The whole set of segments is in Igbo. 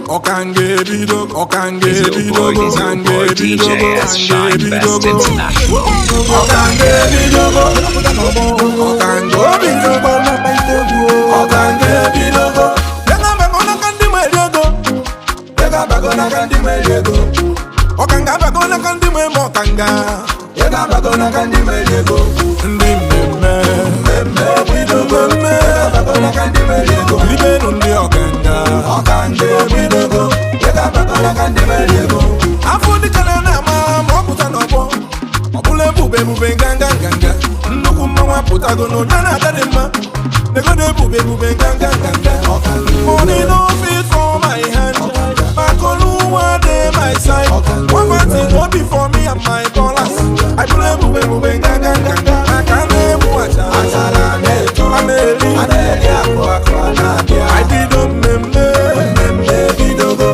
Okange bido, Okange bido, Okange bido, Okange bido, Okange bido, Okange bido. Yanga bagona kandi mwelego, yanga bagona kandi mwelego. Okanga bagona kandi mwemokanga, yanga bagona kandi mwelego. Ndimeme, meme bido, meme bagona kandi mwelego. Libeno ndi okanga, Okange bido, yanga bagona kandi mwelego. Afundi kalena mama puta nobo, obule bube ganga ganga. Ndugu mama puta gono jana kadema. They go to bube ganga. Money no fit for my hand. Back on who are they my side. One man thing no be for me and my dollars. I play bube ganga. I can't name watch. I did on meme bidogo.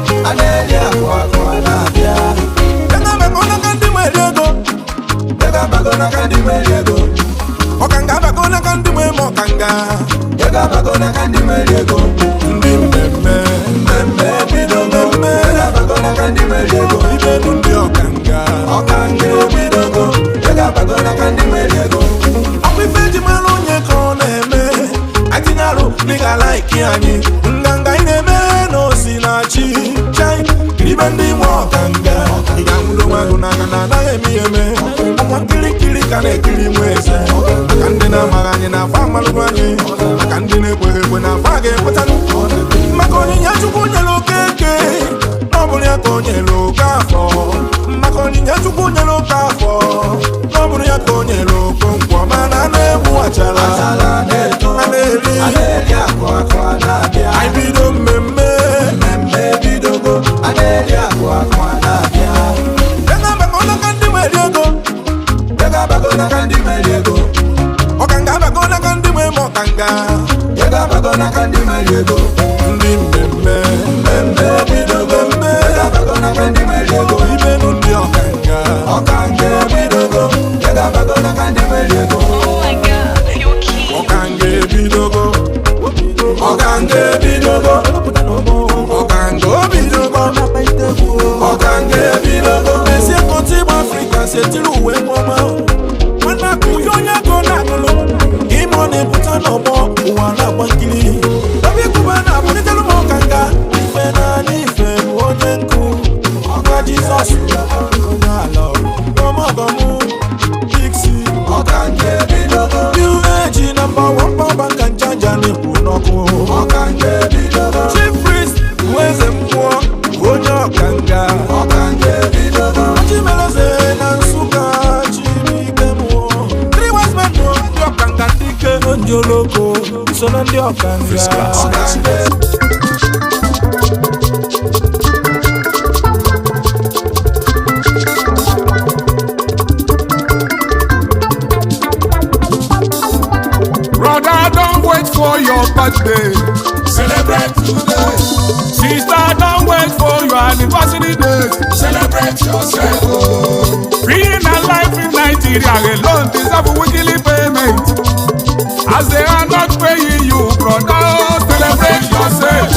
Bagona kandi mwelego. Okanga bagona kandi mwemokanga. Yega bagona kandi mwelego. Ndimeme, meme bidogo. Yega bagona kandi mwelego. Ibenu ndi okanga. Okange bidogo. Yega bagona kandi mwelego. Okwifeji malonye koneme. Atinyaro nigga like yanyi. Nganga ineme no sinachi. Chai, ibendi mwokanga. Igamudo maguna kana emieme. Kili kane kili mweze. Akandina maranye na fama lugwanye. Akandine kwe na fage patanu. Makoni nyachuku nyelo keke. Nobuli yako nyelo kafo. Makoni nyachuku nyelo kafo. Nobuli yako nyelo konkwa. Manane muachala. Aneli akwa nabia. I bido meme bidogo. Aneli akwa nabia. Denga bakona kandi mwediego. Yega bagona kandi mwelego. Okanga bagona kandi mwemokanga. Yega bagona kandi mwelego. Ndimeme, meme bidogo. Yega bagona kandi mwelego. Ibenu ndi okanga. Okange bidogo. Yega bagona kandi mwelego. Oh my God, you're cute. Okange bidogo. Okange bidogo. Okango bidogo. Okange bidogo. Monsieur Otigba Africa, c'est il ou est moi. Wana kuyonya kona kolo. Imone puta no bo. Wana bankili. Babi kubana bonita no mokanga. Ife na nife onyenku. Oka Jesus. Oka love. Komo. Dixie. Okange bidogo. New age #1 pamba kanjanja ni punoko. Okange bidogo. Chief priest. Weze mwa. Onyo kanga. Okange bidogo. Chimeleze na nsuka. Njoloko, sona ndi okanga. Brother, don't wait for your birthday. Celebrate today. Sister, don't wait for your anniversary day. Celebrate yourself. Being alive in Nigeria alone deserve weekly payment. As they are not paying you, brother, celebrate yourself.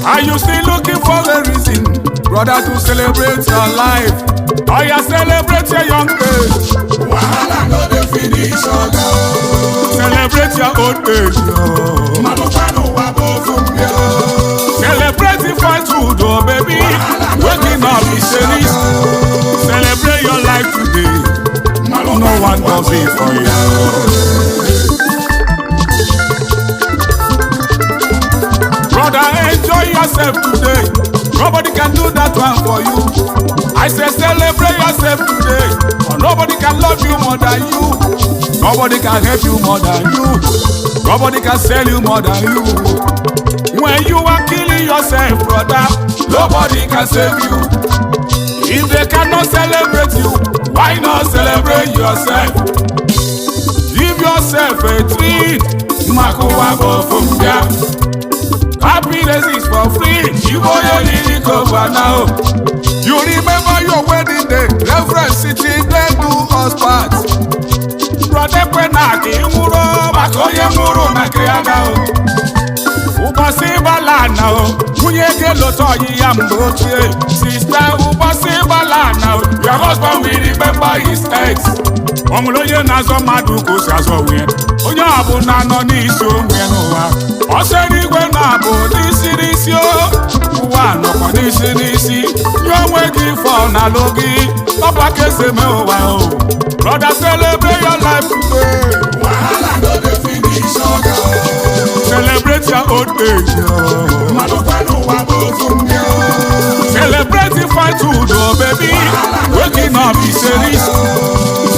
Are you still looking for a reason, brother, to celebrate your life? Or you celebrate your young age? Wahala no dey finish oga. Celebrate your old age. Manufanu wabo funke. Celebrate the fast food, oh baby. Waking up is serious. Celebrate your life today. No one does it for you. Brother, enjoy yourself today. Nobody can do that one for you. I say celebrate yourself today. Or nobody can love you more than you. Nobody can help you more than you. Nobody can sell you more than you. When you are killing yourself, brother, nobody can save you. If they cannot celebrate you, why not celebrate yourself? Give yourself a treat. Makuwabo fumbia. Happiness is for free. You now. You remember your wedding day. Reverend sitting there do us part. Brother Penaki Muro Makoye Muro Makiana. ụbọchị gbala na o nwunye gị lụta ọyị ya mgbe ochie sista ụbọchị gbala na o your husband will remember his ex ọ nwere onye na-azọ mmadụ ka o si azọ onwe onye ọbụla nọ n'isi onwe n'ụwa ọsọ eluigwe na-abụ n'isi n'isi ụwa nọkwa n'isi n'isi nye onwe gị fọ n'alụ gị ọba ka esi eme ụwa o brother celebrate your life today Wahala no dey finish oga. celebrate your old age Manukanu wa bozumbi o. celebrate the fight o baby waking up is a risk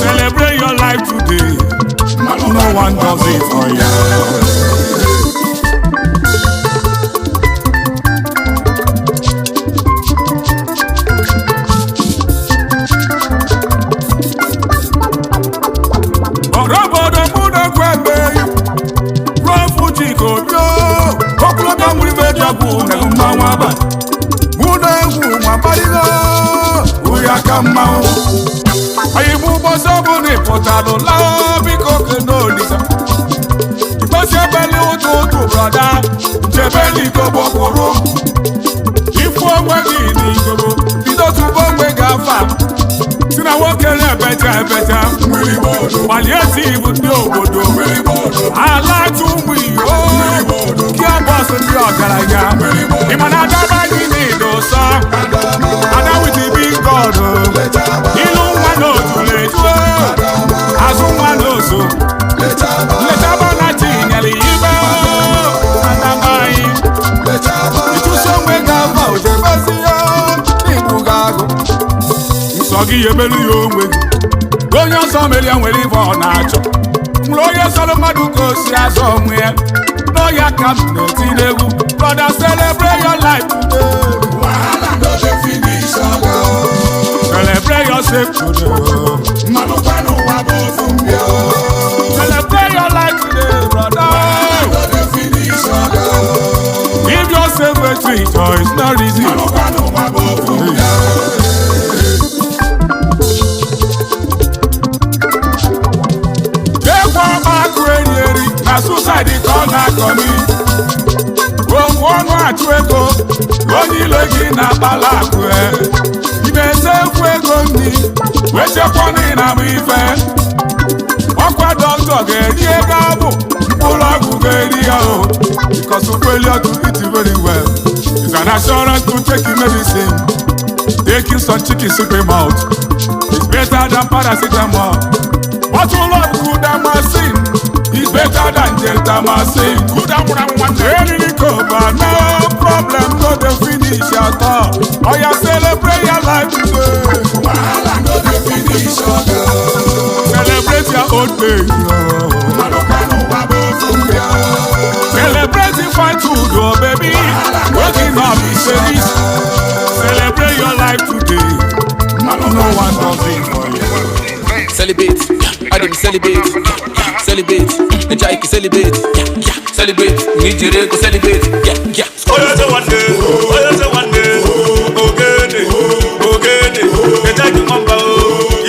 celebrate your life today no one does it for you. Anyị bụ ụbọchị ọbụla ịpụtalụ laa biko kenolisa ịgbasi ebeli ụtụ brọda nchebe n'Igbo kwụrụ ifu onwe gị n'Igbo bido tupu ogbe ga-afa si na nwoke na-ebeta ebeta gbalie tiibu ndị obodo ala tụ ụmụ Igbo gị bọs ndị ọgaranya ịma na adaba gị n'ido sọ ada with the big God ilu nwa n'otu lejuo azụ nwa n'ozo letaba na tinyere ibe adamaghị ịchụso onwe ga-aba ojebezi ya n'igbu ga-agụ nsọ gị ebelu ya onwe gị onye ọsọ mere ya nwere ibe ọ na-achọ mgbe onye sọrọ mmadụ ka o si azọ onwe ya n'ọya ka m na-eti n'egwu brother celebrate your life today Wahala no dey finish oga. celebrate yourself today Manukanu wa bozumbi o. celebrate your life today brother No dey finish oga. give yourself a treat or it's not easy Manukanu wa bozumbi o. ekwe ọkụ eri na suicide ka ọ na-akọni okwu ọnụ achụ ego onye ilo gị na-akpala akụ ị na-ese ekwu ego nri wee chekwaa na amụ ife ọkwa dọkịta ga-eri ego abụ mkpụrụ ọgwụ ga-eri ya o because failure to eat very well is an assurance to take medicine taking some chicken soup out is better than paracetamol. Bottle of Kudamazin is better than Gentamazin. Any cover, no problem, no the finish at all. Oh, you celebrate your life today. Wahala no dey finish oga. Celebrate your old age. Manukanu wa bozumbi o. Celebrate the fight to do, baby. Waking up is a risk. Celebrate your life today. No one does it for you. Celebrate, I didn't celebrate. Celebrate, the Jaiki celebrate. Celebrate, need you to celebrate. Oh, you say one day, oh, you say one day. Ogene, the Jaiki Mamba,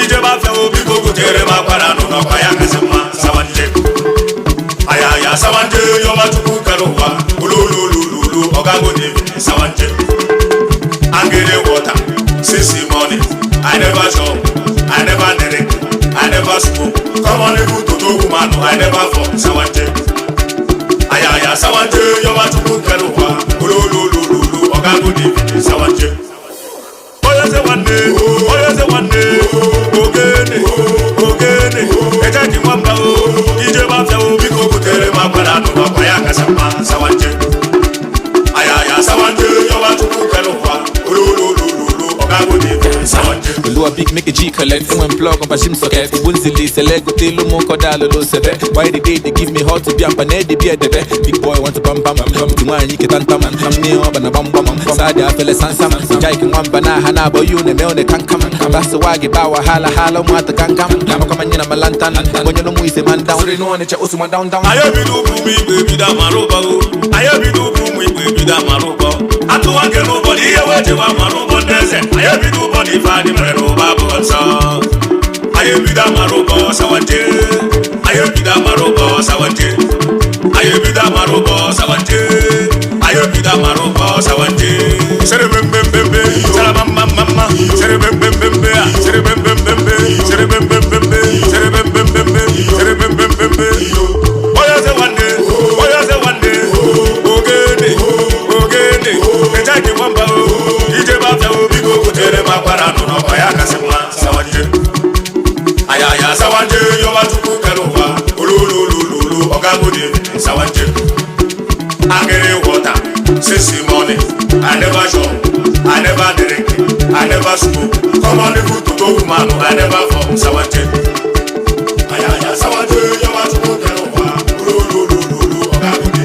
Ijeba Feo, people go Terema Parano, Kayaka Sama, Sawanje. Ayaya Sawanje, Yomatu Karowa, Ululu, Ogago Divi, Sawanje. Angele water, sissy money. I never show, I never did it. I never spoke. Come on, you to do woman. I never fought. Sawanje. Ayaya Sawanje. You want to cook Karuwa. Lulu. Ogago Divi. Sawanje. Oh, you say one day. Oh, you say one day. Ogene. Ejaki Mwamba. Ijeba Feo. Biko Kutere Maparano. Wapayaka Sama. Sawanje. Ayaya Sawanje. You want to cook Karuwa. Lulu. Ogago Divi. Sawanje. Lua big make a G collect when plug on Pashim socket. Bunzili select go tell mo kodalo lo sebe. Why the day they give me hot to be am pane de be de be. Big boy want to bam bam come to man you can tam am me up and bam bam. Sada fele sansam. Jai can one bana hana boy you ne me on the can come. That's the wagi bawa hala mo at the can come. Come come in my lantern. When you know we say man down. So they know on the usuma down. Aye bidu bumi baby da maroba o. Aye bidu bumi baby da maroba. Atu wange no body ye weje wa maroba neze. Aye bidu body fadi mero babu so. Aye bida maroba sawanje. Aye bida maroba sawanje. Aye bida maroba sawanje. bida maruba sawanje. Sere bem bem bem bem, sere mama mama, sere bem bem bem bem, sere bem bem bem bem, sere bem bem bem bem, sere bem bem bem bem, sere bem bem bem bem. Oya se wande, oya se wande, ogene, ogene, ejaji wamba o, ije ba fe o bigo kutere makwara no no kaya kasema sawanje. Aya sawanje yo watuku karuwa, ululululu ogagodi sawanje. Agere water, since morning, I never shop, I never drink, I never smoke. Come on the food to go man, I never fall sawanje. Aya sawanje yo watuku karuwa, ululululu ogagodi.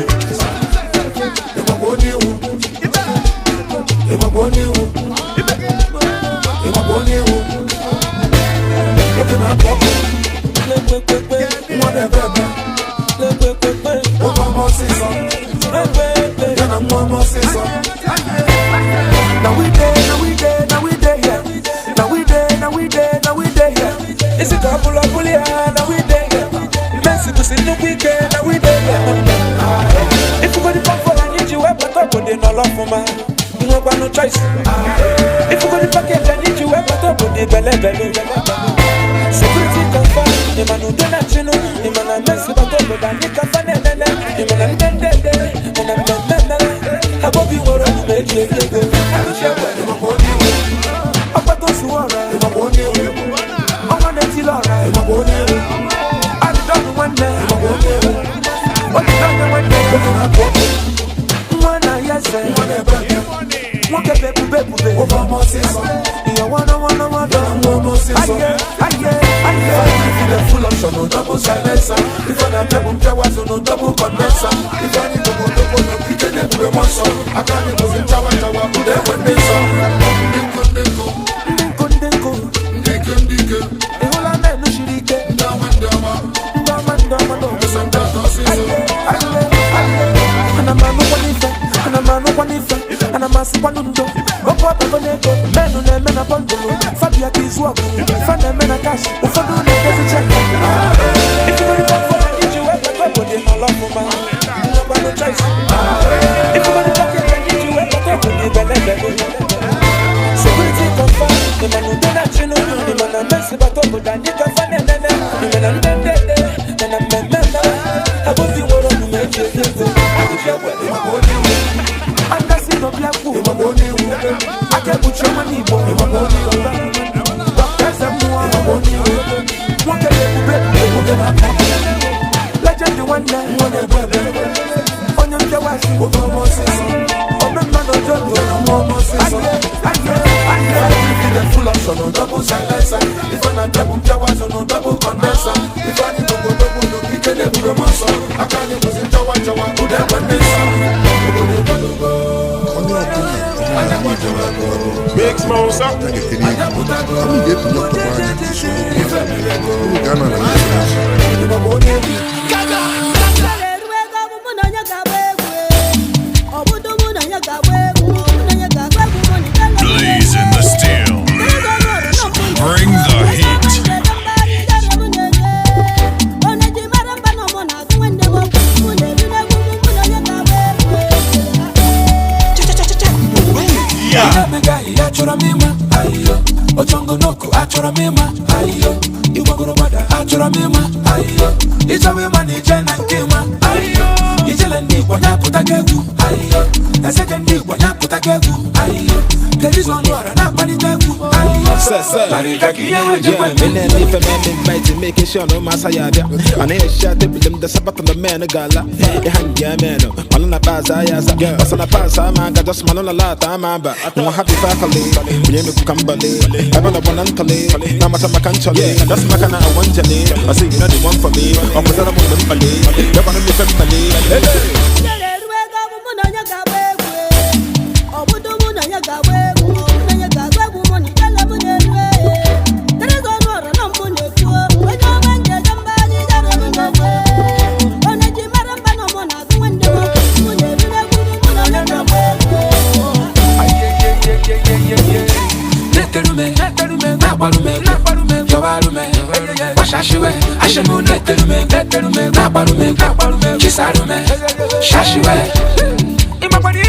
Now we there, yeah. Now we there, yeah. It's a couple of bully, now we there, yeah. Messi to see the weekend, now we there, yeah. If you got the pump for I need you, I put up with the no love for man. You don't got no choice. If you got the package, I need you, I put up with the belly. Security confirm, the man who don't have you know, the man I mess with the but I need to find it, the man I'm dead, I hope you were on the make it go. I wish I were up at those who are right. I'm on the till all right. I don't want that. What you don't want that? One I yes, one baby. Over more season. You want I full option, no double silencer. If I don't have was no double condenser. If I need to go to the muscle, I can't even tower to them when they saw. And I'm a Sipanundo, Opa Boneto, men on the men upon the loop, Fabia is walking, Fan the men a cash, for the check. If you want to go, I need you at the top of the love for man. No one no choice. If you want to talk, I need you at the top of the belly. Security confirm, the man who did not know, the man I mess about top of the Nika Fan and then, the man I'm dead, and I'm a member. I hope you want to make it. I wish I were. And that's it, no black food. I can't put your money, boy. There's a more. What can you do? Legend the one night. On your jawas, over Moses. On the man of John, I full of son, no double silencer. If I'm not double jawas, no double condenser. If I need to go double, you can't do the muscle. I can't use it, Jawa, to that condenser. Big Smoke up. Blazing the steel. Bring the heat. Achora mima, ayo. Ochongo noku, achora mima, ayo. Iwagoro wada, achora mima, ayo. Ichawe mani jena nkema, ayo. Ijele ndi wanya kutagegu, ayo. Eseke ndi wanya kutagegu, ayo. There is one water, not money tegu, ayo. If a man invited, making sure no Masayada. And I shot them the Sabbath on the man, a gala. A hand, yeah, man. Malona Baza, yes, was on a pass. I'm just Malona Lata, I'm a happy family. We ain't Cambali. I'm on a one uncally. I'm a Tamakanchali. That's my kind of one jelly. I see you know the one for me. I'm with a woman, they're one of the family. Shashiwe, Ashamu, Netelume, Nabalume, Chisarume, Shashiwe. In my body,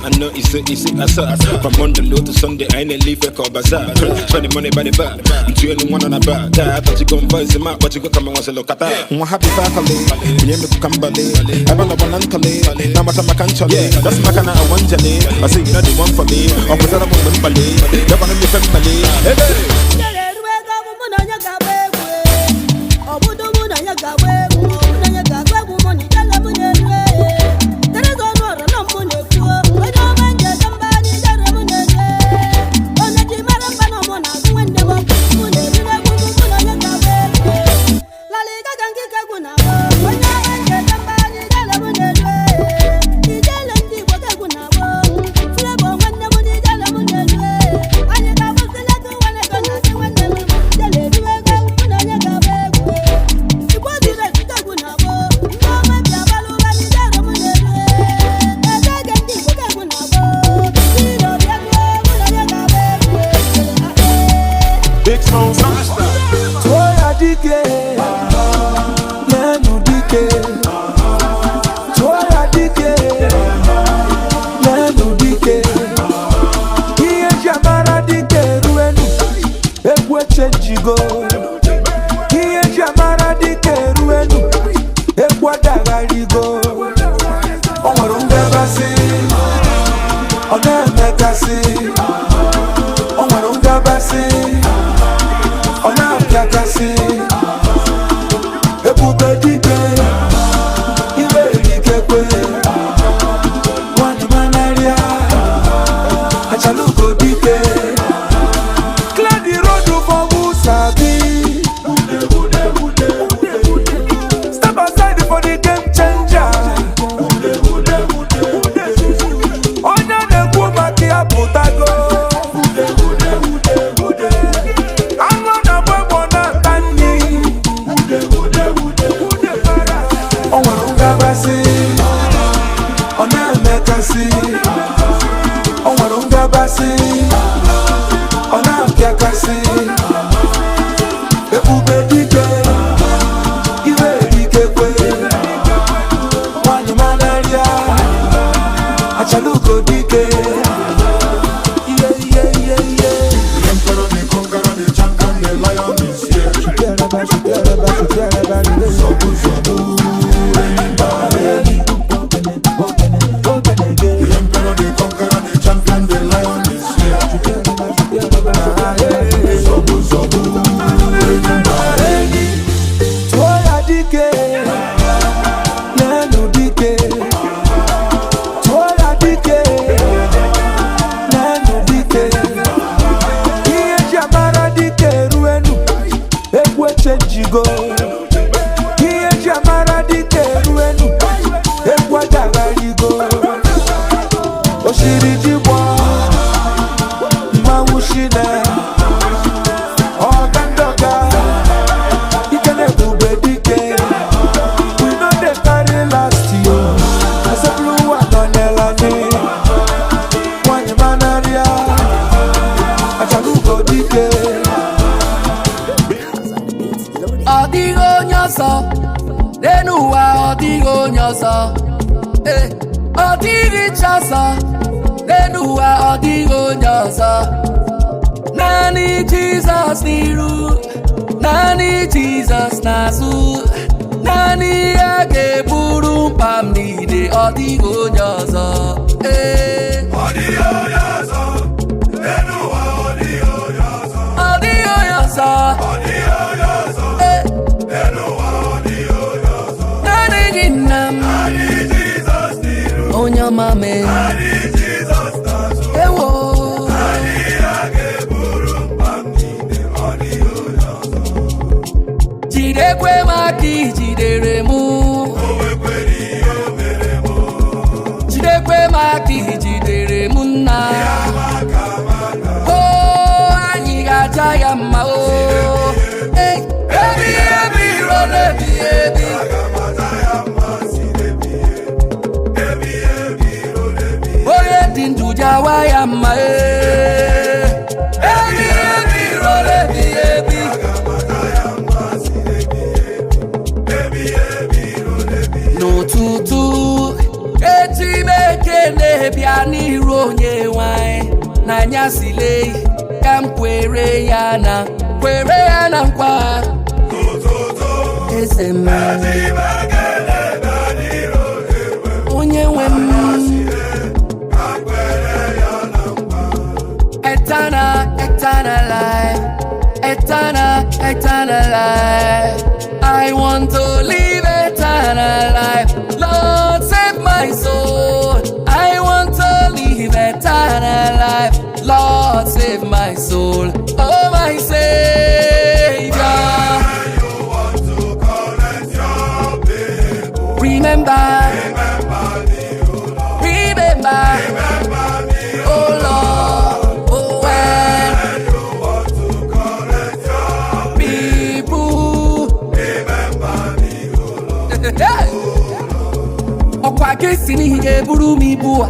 I know it's I saw from Monday low to Sunday, I ain't leave a call bazaar. Spending money by the bar, I'm doing one on a bar. I thought you gon' voice him out, but you go come and once a look at that. I'm happy family, you make come ballet. I'm on a banantale, now I'm a canchale. That's my kind of one jelly. I say you're the one for me. I'm with a woman ballet, you're gonna be family. Hey! Nani Jesus niru, Nani Jesus nasu, Nani age buru pamni de odigo nyozo. Odigo nyozo, Enuwa odigo nyozo. Odigo nyozo, Odigo nyozo, Enuwa odigo nyozo. Nani ginam, Nani Jesus niru, Onyamame, Nani Jesus nasu, Ewo. Jidekwe maki jidere mu, Jidekwe maki jidere mu na. Oh, anyị ga-aja ya mma o. Ebi ebi rọrọ ebi ebi. Onye dị ndụ jawa ya mma e. Ebi ebi rọrọ ebi ebi. onye nwanyị n'anya sile ka m kwere ya na nkwa eze m onye nwe m eternal life. I want to live eternal life. Lord, save my soul. I want to live eternal life. Lord, save my soul. Oh, my Savior. You want to collect your people. Remember Me, oh Lord. remember, Me, oh Lord, oh when you want to collect your people. remember me, oh Lord. Ọkwa gị si n'ihi ga-eburu m ibu a,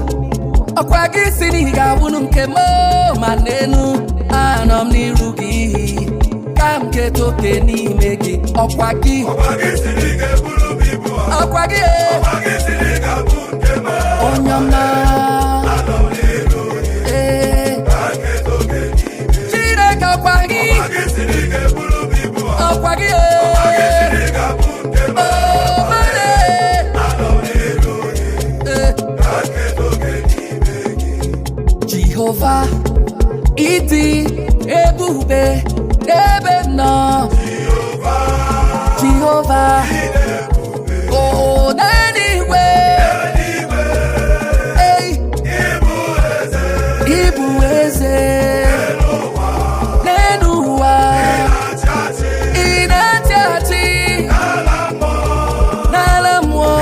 ọkwa gị si n'ihi ga-abụnụ nke m ma n'enu anọ m n'iru gị ka m keta oke n'ime gị. Ọkwa gị ọkwa gị onye ọma Chineke ọkwa gị ọkwa gị Jehovah, ịdị ebube n'ebe m nọ. Jehovah, oh n'eluigwe, ịbụ eze n'elu ụwa, ị na-achị achị n'ala mmụọ,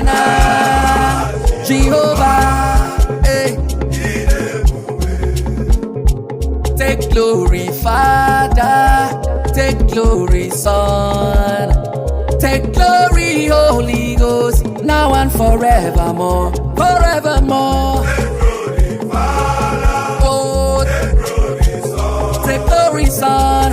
na Jehovah. Take glory, Father. Take glory, Son. Take glory, Holy Ghost. Now and forevermore. Forevermore. Oh, take glory, Son.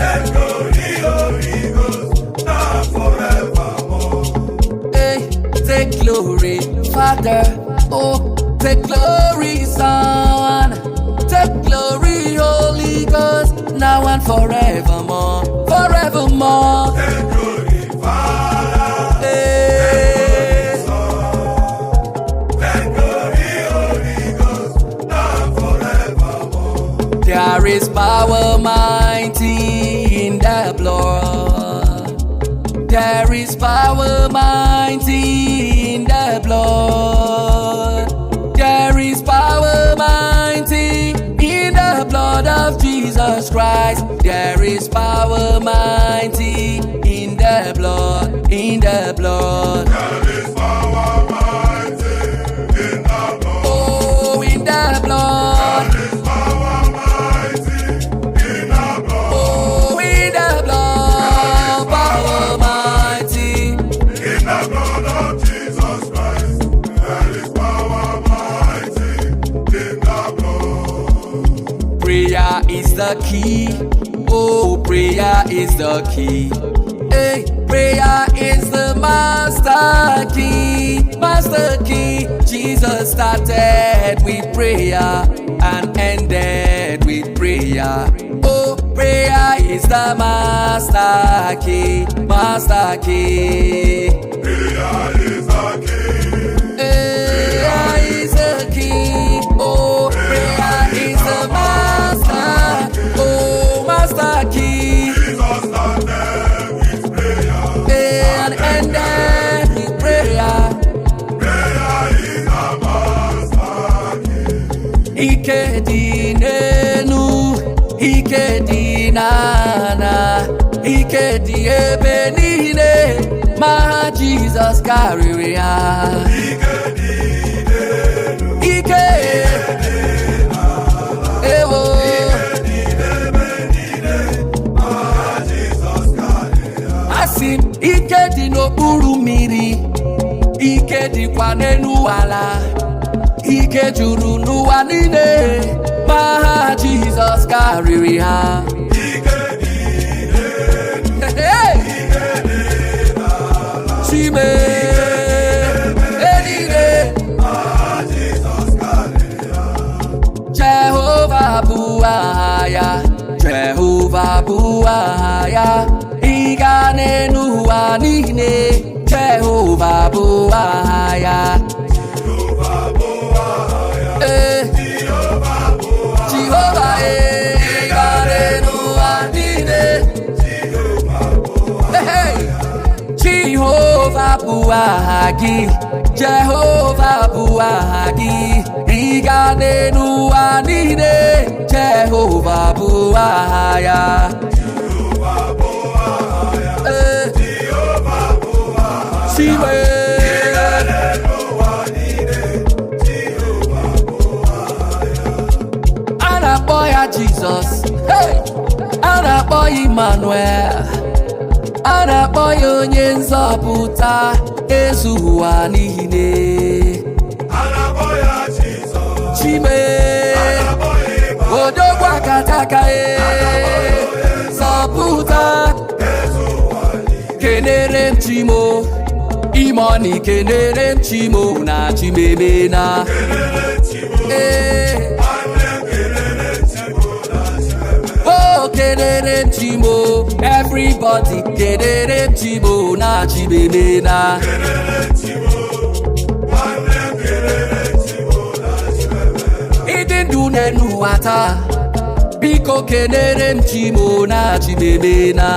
Hey, take glory, Father. Oh, take glory, Son. Take glory, Holy Ghost, now and forevermore, forevermore. Take glory, Father. Hey. Take glory, Holy Ghost, now and forevermore. There is power mighty in the blood. There is power mighty in the blood. There is power mighty in the blood of Jesus Christ. There is power mighty in the blood, in the blood. There is power mighty in the blood. Oh, in the blood. There is power mighty in the blood. Oh, in the blood. Power mighty. In the blood of Jesus Christ. There is power mighty in the blood. Prayer is the key. Oh, prayer is the key. Hey, prayer is the master key. Master key. Jesus started with prayer and ended with prayer. Oh, prayer is the master key. Master key. Prayer is the key. Prayer is the key. Oh, prayer is the master. Oh, master key. Jesus started with prayer. And ended with prayer. Prayer is the master key. Ike dị n'enu, ike dị n'ana, ike dị ebe niile, ma Jizọs karịrị ha. Ike ewo asị m ike dị n'okpuru mmiri, ike dịkwa n'elu ala, ike juru n'ụwa niile, ma Jizọs karịrị ha. Hey! Chime eluigwe ya ịga n'elu ụwa niile Jehova bụ aha ya Jehova ịga n'elu ụwa niile Jehova bụ aha gị Jehova bụ aha gị ịga n'elu ụwa niile Jehova bụ aha ya a na-akpọ ya Jizọs a na-akpọ ya Emmanuel a na-akpọ ya onye nzọpụta ezu ụwa niile Chime odogwu akataka zọpụta kenere m Chimo Imoni kenere m Chimo na Chimemena oh kenere m Chimo everybody kenere m Chimo na Chimemena ịdị ndụ n'elu ụwa taa biko kenere m Chimo na Chimemena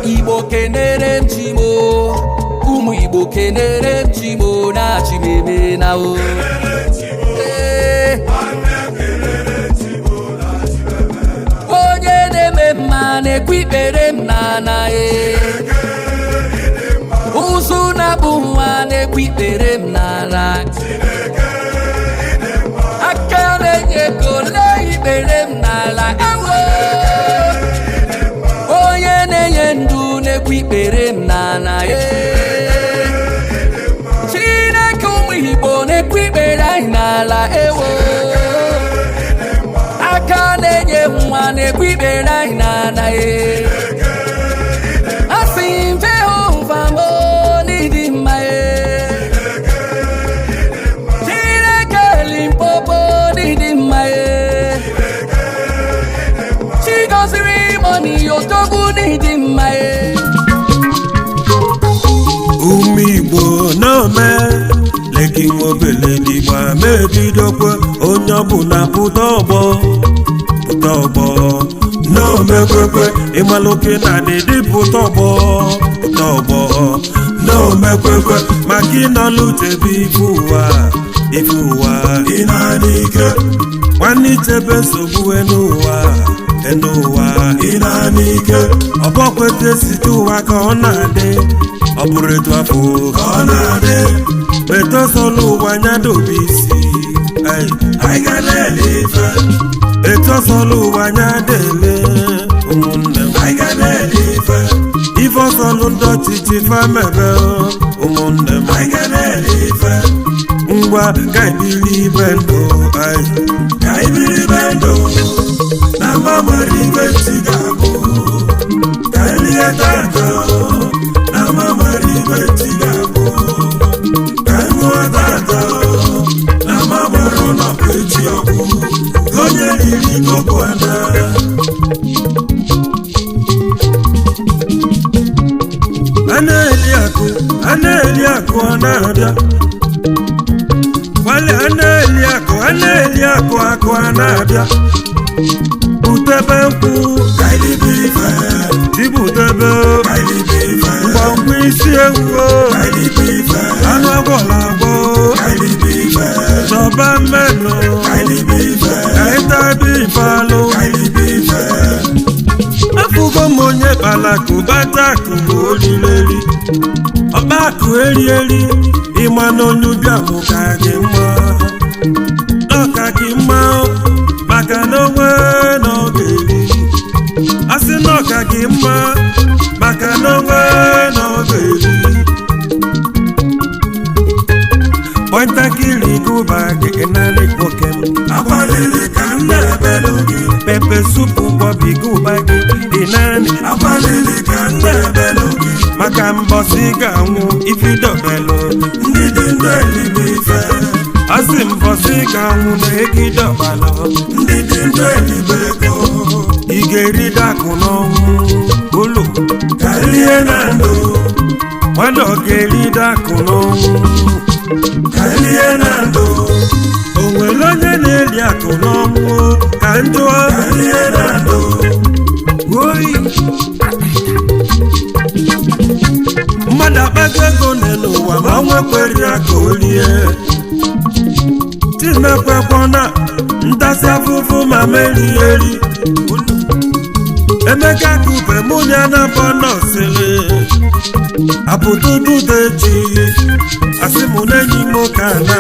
Igbo kenere m Chimo ụmụ Igbo kenere m Chimo na Chimemena o onye na-eme mma na-ekwu ikpere m n'ana ụzụ na-abụ nwa na-ekwu ikpere m n'ala aka na-enye ego lee ikpere m n'ala onye na-enye ndụ na-ekwu ikpere m n'ala Chineke ụmụ Igbo na-ekwu ikpere anyị n'ala aka na-enye nwa na-ekwu ikpere anyị n'ala asị m Jehova m n'ịdị mma Chineke Limpopo n'ịdị mma Chigoziri Imoni Odogwu n'ịdị mma ụmụ Igbo na-ome leki nwobele n'Igbo mebidokwe onye ọbụla pụta ọgbọ n'omekwekwe ịmalụke na dịdị pụta ọgbọ n'omekwekwe maka ịnọlụtebe ife ụwa ị na-adị ike nwanne ichebe nsogbu n'ụwa ị na-adị ike ọbọkwete site ụwa ka ọ na-adị ọ bụrụ etu afọ ka ọ na-adị etosọlụ ụwa nyadobe isi anyị ga na-ele ife etosọlụ ụwa nyadele ụmụnne m anyị ga na-ele ife ọsọlụ ndị ọchịchị famebe ụmụnne m anyị ga na-ele ife ngwa ka ibili ibe ndụ ka ibili ibe ndụ na mgbanwere igwe chi ga-abụ ka elie tata na mgbanwere igwe chi ga-abụ ka ịṅụọ tata na mgbanwere ụlọkụ echi ọgwụ onye riri koko ana ana-eli akụ ọ na-abịa wale ana-eli akụ akụ a na-abịa butebe nkwụ jibutebe mgbọmgbọ isi ewu anụ agwọla agwọ zọba mmenụ kaịtabi ifealụ afụgo m onye kpalakụbata akụ olileli ọba akụ erieri ịma n'onye ụbịa mụ ka gị mma n'ọka gị mma maka na onwe n'oge eri asị n'ọka gị mma maka na onwe n'oge eri Pointakili gụba gị naanị nwoke m agbalịrị ka m na-ebelu gị pepe supu bọbi gụba gị dị naanị agbalịrị ka m na-ebelu gị maka mbọsị ga-anwụ ifidobelu ndị dị ndụ elibe ife asị mbọsị ga-anwụ na egidọbalụ ndị elibego ị ga-eride akụ n'ọnwụ ụlọ ka elie na ndụ mmadụ ọ ga-eride akụ n'ọnwụ ka elie na ndụ o nwere onye na-eli akụ n'ọnwụ ka njụọ ka elie na ndụ oyi mmadụ akpago ego n'ụwa ma nwekwere aka olie timekwekwana ntasị afụfụ ma merieri Emeka Kube mụnya na bọnọsịrị apụtụtụdeji asị mụ n'enyi m ka na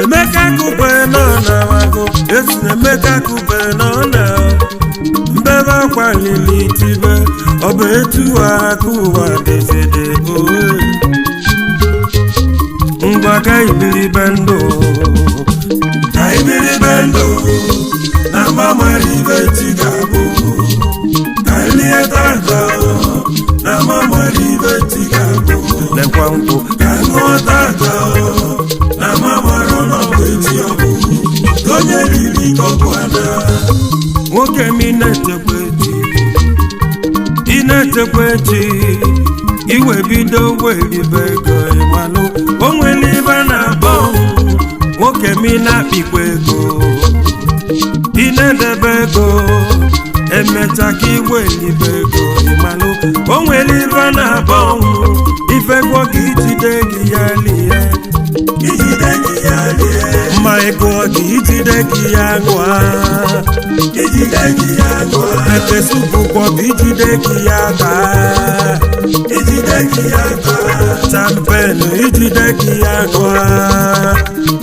Emeka Kube nọ na wago esi na Emeka Kube nọ na mbebe akwa lili tibe ọ bụ etu aka ụwa dezede oe ngwa ka ibiribe ndụ ka ibiribe ndụ na mgbanwere ibe chi ga-abụ ka elie tata na mgbanwere ibe chi ga-abụ lekwa nkwụ ka ṅụọ tata na mgbanwere ọnọdụ echi ọbụ onye riri kọbụ ada nwoke m ị na-etekwa echi iwe bido weribe ego ịmanụ o nwere ibe na-akpọ nwoke m ị na-akpịkwa ego ị na-edebe ego emecha ka iwelibe ego ịmanụ o nwere ibe na-akpọ ifekwo ka ijide gị ya lie ijide gị ya lie ma ego gị ijide gị ya ṅụa ijide gị ya ṅụa epesupụkwọ gị ijide gị ya taa ijide gị ya taa champenu ijide gị ya ṅụa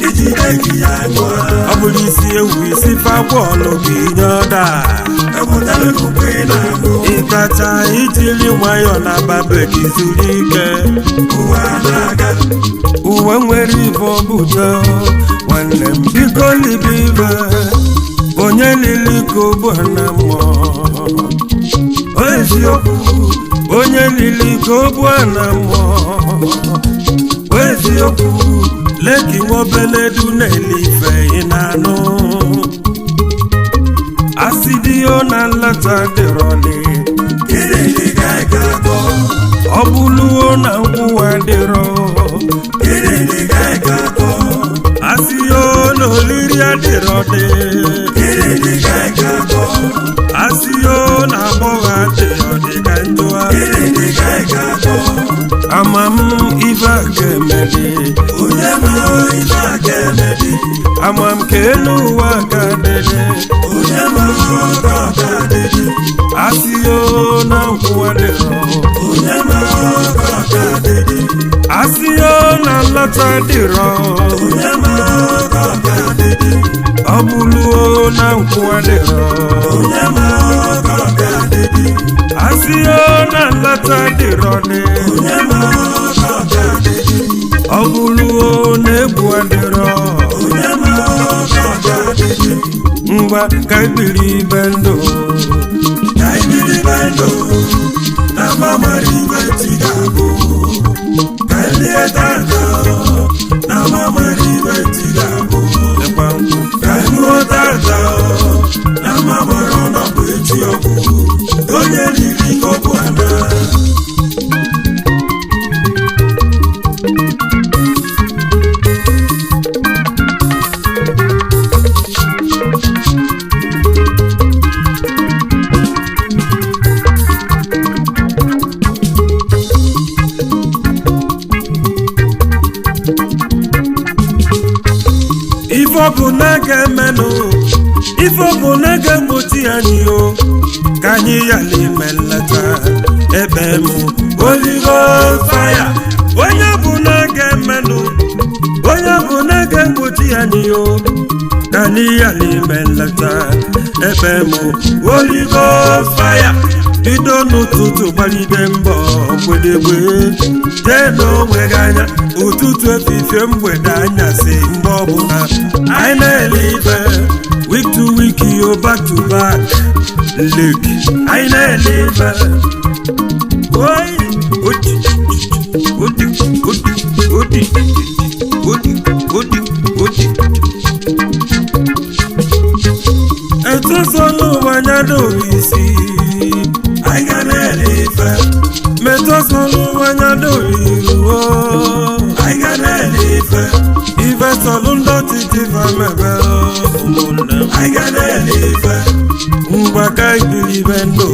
ijide gị ya ṅụa ọ bụrụ isi ewu isi fakwọlụ gị nye ọda epụtara okpukpe na-agụ ịkacha ijiri nwayọ na babe gị zuru ike ụwa na-aga uwe nwere ibe ọbụdo nwanne m biko libe ibe onye lili ka ogbu na mmụọ eziokwu onye lili ka ogbu na mmụọ eziokwu leki nwobeledu na-elife ị na-anụ asidio na nlata dịrọli kirili ga-aga ọ bụluo na nkwụwa dịrọ kirili ga-aga asio na oliri adịrọdị kirili ga-aga asio na agbọghọ adịrọdị ka njụa kirili ga-aga ama m ife a ga-emedi onye ma ife a ga-emedi ama m ka elu ụwa ga dịdị onye ma ọga ga-adịdị asio na nkwụwa dịrọ onye ma ọga ga-adịdị asio na nlọta dịrọ onye ma ọga ga-adịdị ọ bụluo na nkwụwa dịrọ onye ma ọga ga-adịdị asio na nlọta dịrọ dị onye ma ọga ga-adịdị ọ bụluo na egwu adịrọ onye ma ọga ga-adịdị ngwa ka ibiri ibe ndụ ka ibiribe ndụ na mgbanwere ibe chi ga-abụ ka elie tata na mgbanwere ibe chi ga-abụ lekwa nkwụ ka ṅụọ tata na mgbanwere ọnọdụ echi ọbụ onye riri kọbụ ada ife ọ bụ na ga-emenụ ife ọ bụ na ga-egbochi anyị o ka anyị yala ime nleta ebe m oligo faya onye bụ na ga-emenụ onye bụ na ga-egbochi anyị o ka anyị yala ime nleta ebe m oligo faya bido n'ụtụtụ gbalide mbọ mgbedegbe jee n'onwe gị anya ụtụtụ efifie mgbede anyasị mgbe ọbụla anyị na-ele ife week to week yo back to back lake anyị na-ele ife oyi odi odi odi odi odi odi odi metosolu wanyado isi aiganelife metosolu wanyado iruo aiganelife ife solu ndọtiti famebe ụmụnne aiganelife ngwa ka ibiri bendo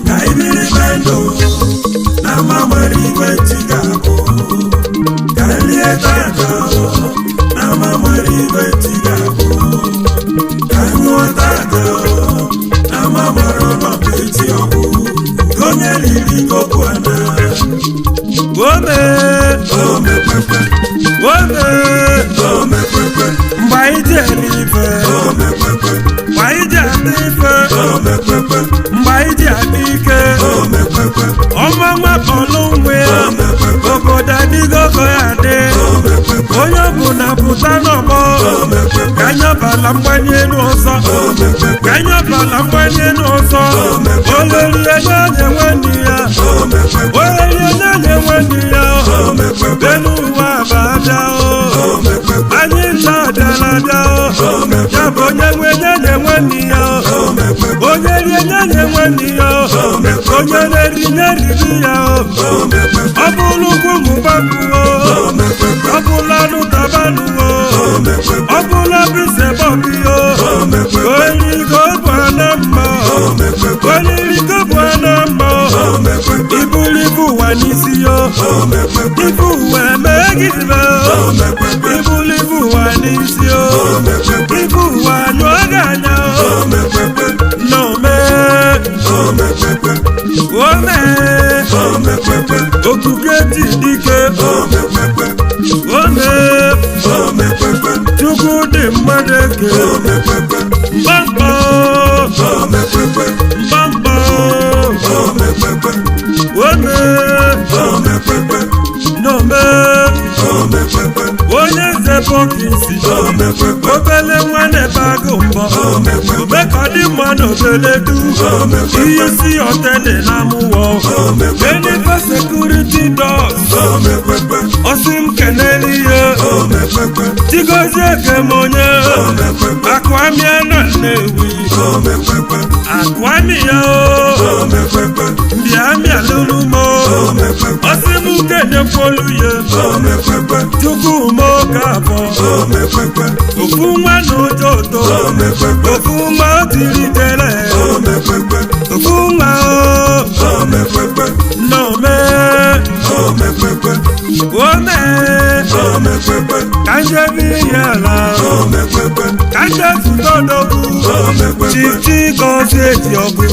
ka ibiri bendo na mamari igwe chigabo ka lie tata na mamari igwe chigabo ka nyụọ tata na mamaro n'ọbechi ọgwụ onye riri gokwana ome omekpekpe ome omekpekpe mgbe anyị ji elife omekpekpe mgbe anyị ji ata ife omekpekpe mgbe anyị ji ata ike omekpekpe ọma mapọlụ nwe ya obodo adịgogo ya dị onye ọbụla pụta n'ọgbọ ka anyabala mgbanye elu ọzọ ka anyabala mgbanye elu ọzọ olerie na-enye nwanne ya olerie na-enye nwanne ya elu ụwa abada anyị nta adalada ya bụ onye nwe na-enye nwanne ya onye rie na-enye nwanne ya onye na-eri na-eriri ya ọ bụrụ ugwu mụbakwuo ọ bụla anụ tabanuo ọ bụla bisebọbio oyirigo bụ ana mma oyirigo bụ ana mma iburu ibu ụwa n'isi yo ibu ụwa emegibe iburu ibu ụwa n'isi yo ibu ụwa nyụọ gị anya n'ome ome okuke ji dike ome chukwu dị mmadụ eke mgbamgbọ mgbamgbọ ome n'ome onye nze bọkisi obele nwanne bago mbọ omekọdị mmadụ obele du ihe isi ọtene na mụwọ enife sekuriti dọs ọsị m keneli ihe chigozie ekemonye akụamịa na Nnewi akụamịa o mbịamịa lụrụ mo ọsị m kenyekwolu ya chukwu mo ga-abọ ofu nwa na ụjọ ụtọ ofu nwa o tiri tere ofu nwa o n'ome ome ka njebe ihe ala ka njezu n'odogwu chichi gozi eji ọgụ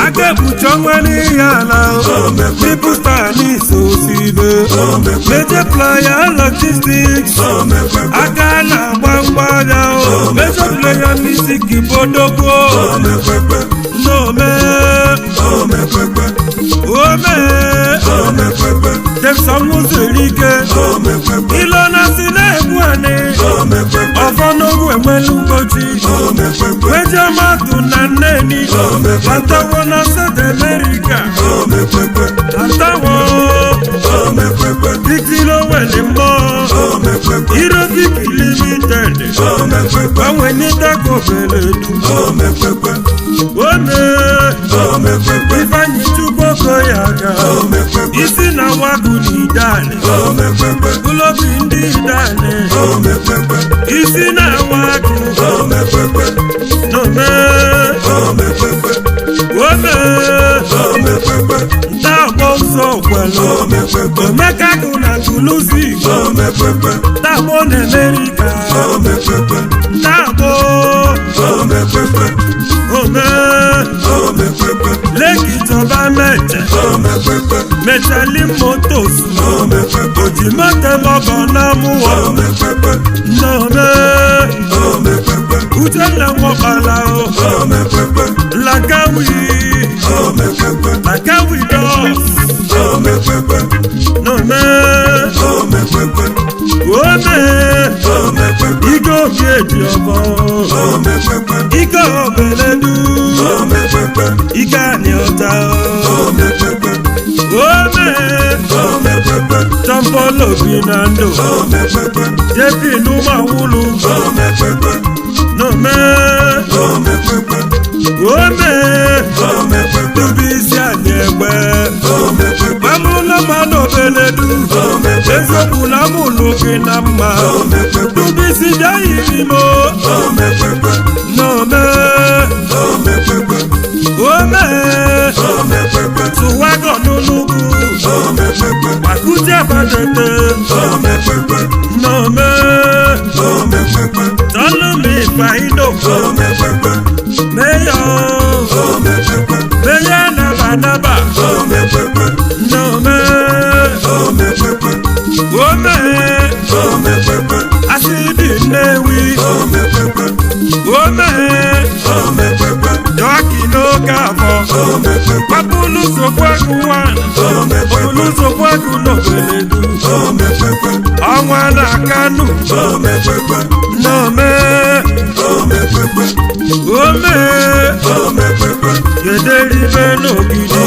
aka ekpuchi ọnwa n'ihe ala pipụsta n'iso osibe meje playa logistics aka na-agba mgbada meje playa music bodogwo n'ome ome temsọmụzụlike ilo na si na-egbu anị ọfọ n'ogwu enwelu mgbochi meje mmadụ na Nneni atawo na South America atawo titilo wele mmụọ Irobik Limited gbanwe n'ịdako beledu ome Ifeanyi Chukwuoko ya ga isi na wagu n'Idane ụlọbi ndị Idane isi na wagu n'ome ome ntaagbo ụzọ kwelu omeka gụ na Tuluzi ntaagbo na Amerika ntaagbo ome Leki Tọba mechali motos ojimote mọgọ na mụwọ n'ome uchenna nwọkpala lagawi dos n'ome ome ike obi eji ọbọ ike obeledu ike anyị ọta ome Tampolo binando jepi numa wulu n'ome ome dubisi anyị egbe mamụla mmanụ obeledu eziokwu na mụlụ gị na mma dubisi bịaghị mo n'ome tụwago n'ugwu akụti abadete n'ome tọlụmi faino meyo naba n'ome asidi nnewi dọkị n'oge afọ papụlụ sokwagu n'obeledu ọnwa na Kanu n'ome gederibe n'ogidi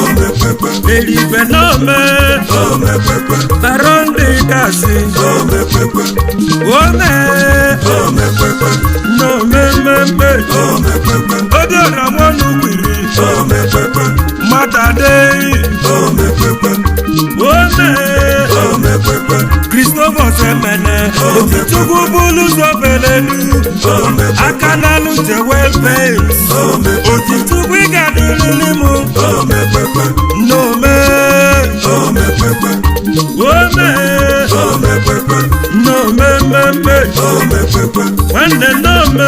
eribe n'ome baronde kasi n'omememe odora mọnụ gbiri matadei Christopher Semene Chukwu bulu zobelelu Akanalu Jewel Bates Otichukwu igadulilimu Nome Wande nome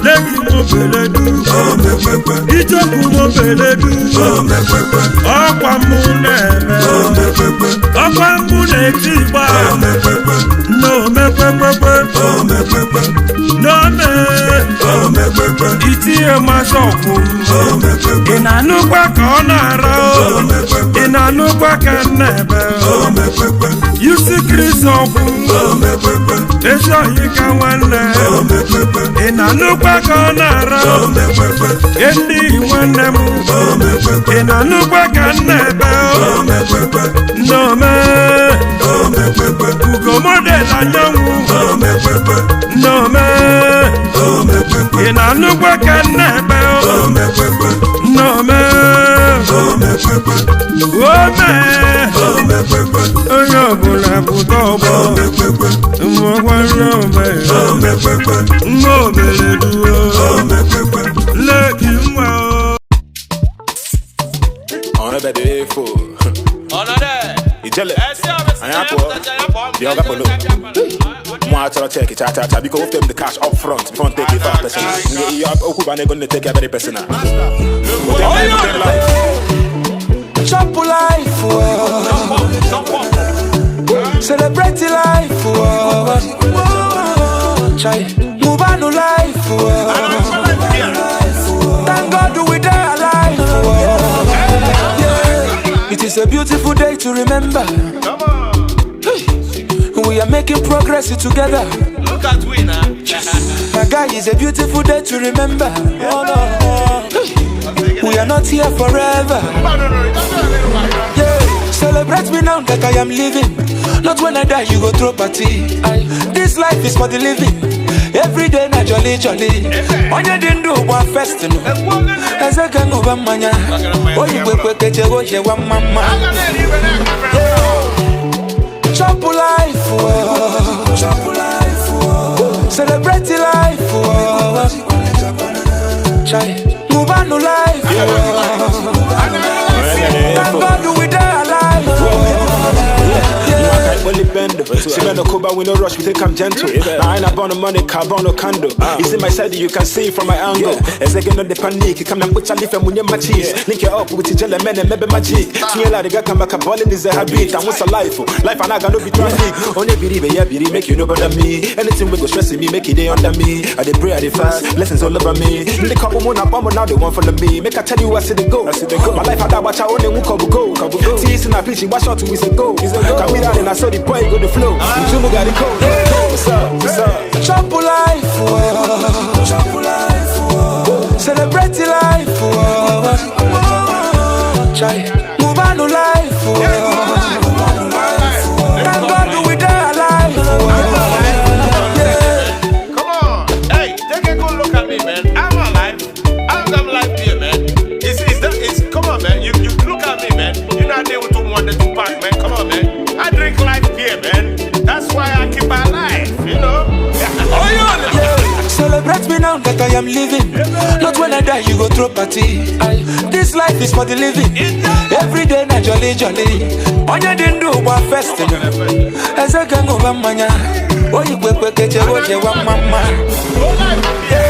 Legi mobeledu Ichoku mobeledu Ọkwa muneme Ọkwa munetiba Nome Nome Itie masọkwu Ịnanụkwa ka ọ na-ara Ịnanụkwa ka nnebe Yusi Kristo ọkwu Esoghị ka nwanne Ịnanụkwa ka ọ na-ara Ndị nwanne m Ịnanụkwa ka nnebe Nome Ugo model anyanwụ Nome Ịnanụkwa ka nnebe Nome onye ọbụla pụta ọgbọ mmụọkwa nome nwa obeleduo leki nwa More to check it, cha because of them the cash up front before take it far personal. You have Okuba going to take it very personal. Chop life, celebrate life, move on to life. Thank God we there alive. It is a beautiful day to remember. We are making progress together. Look at we now. My guy, is a beautiful day to remember. We are not here forever. Yeah, celebrate me now that I am living. Not when I die, you go throw party. This life is for the living. Every day na jolly. Onye didn't do one festival. As I can over mania. Oh, you will put the one mama. Chop life, celebrate life, move on to life. Thank God we die alive. Only bend. See me no coba, we no rush, we take come gentle. I ain't about no money, carbon no candle. You see my side, you can see from my angle. As I get on the panic, you come and put your leaf and when you my cheese. Link it up with the jelly man and maybe magic. Tia la the guy come back a ball is a habit. And what's a life? Life and I got no be traffic. Only believe it, make you know better me. Anything we go stressing me, make it day under me. I dey pray, I dey fast, lessons all over me. In the couple moon, I'm now they want follow me. Make I tell you I see the go. My life I got watch I only walk go. Tease and I preach, watch out to is a go. Come me down and I saw the boy go the flow. Jumu got the code. What's up? Chop life, celebrate life, move on to life. Thank God we die alive. Come on, hey, take a good look at me, man. I'm alive. Celebrate me now that I am living. Not when I die, you go throw party. This life is for the living. Every day, na jolly jolly. Onya didn't do one festival. As I can go, manya. Oh, you quick, get your mama. Yeah.